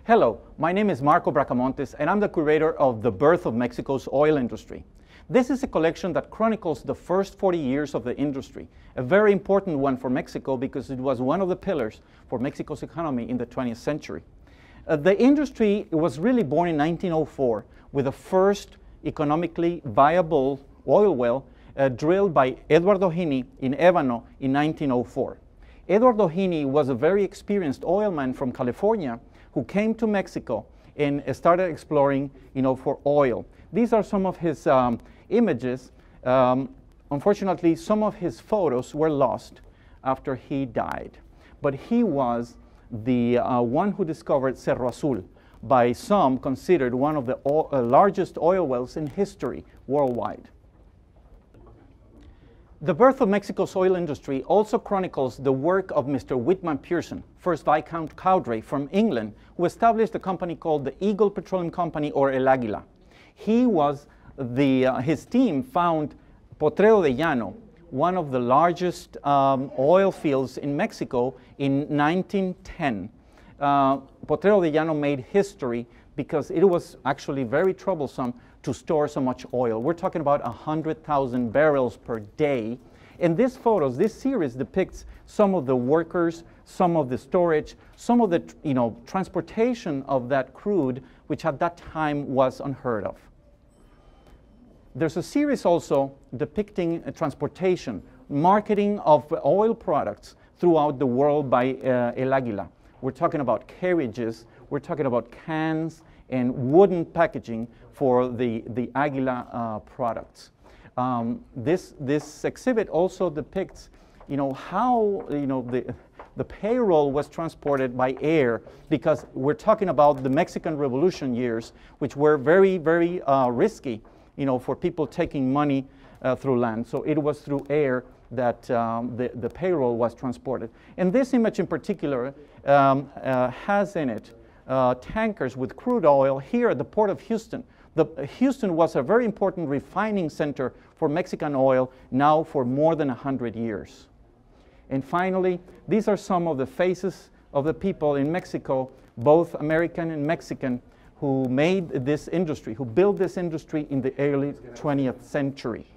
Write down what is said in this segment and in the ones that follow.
Hello, my name is Marco Bracamontes, and I'm the curator of The Birth of Mexico's Oil Industry. This is a collection that chronicles the first 40 years of the industry, a very important one for Mexico because it was one of the pillars for Mexico's economy in the 20th century. The industry was really born in 1904 with the first economically viable oil well drilled by Eduardo Gini in Ébano in 1904. Eduardo Gini was a very experienced oilman from California who came to Mexico and started exploring, for oil. These are some of his images. Unfortunately, some of his photos were lost after he died. But he was the one who discovered Cerro Azul, by some considered one of the largest oil wells in history worldwide. The Birth of Mexico's Oil Industry also chronicles the work of Mr. Whitman Pearson, 1st Viscount Cowdray from England, who established a company called the Eagle Petroleum Company, or El Águila. His team found Potrero de Llano, one of the largest oil fields in Mexico, in 1910. Potrero de Llano made history because it was actually very troublesome to store so much oil. We're talking about 100,000 barrels per day. And this series depicts some of the workers, some of the storage, some of the transportation of that crude, which at that time was unheard of. There's a series also depicting transportation, marketing of oil products throughout the world by El Águila. We're talking about carriages, we're talking about cans and wooden packaging for the Águila products. This exhibit also depicts, how the payroll was transported by air, because we're talking about the Mexican Revolution years, which were very, very risky, for people taking money through land. So it was through air that the payroll was transported. And this image in particular has in it tankers with crude oil here at the port of Houston. Houston was a very important refining center for Mexican oil now for more than 100 years. And finally, these are some of the faces of the people in Mexico, both American and Mexican, who made this industry, who built this industry in the early 20th century.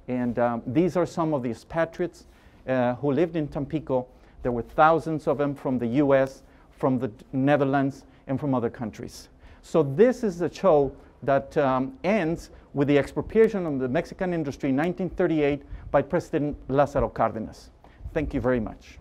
And these are some of the expatriates who lived in Tampico. There were thousands of them from the US, from the Netherlands, and from other countries. So this is a show that ends with the expropriation of the Mexican industry in 1938 by President Lázaro Cárdenas. Thank you very much.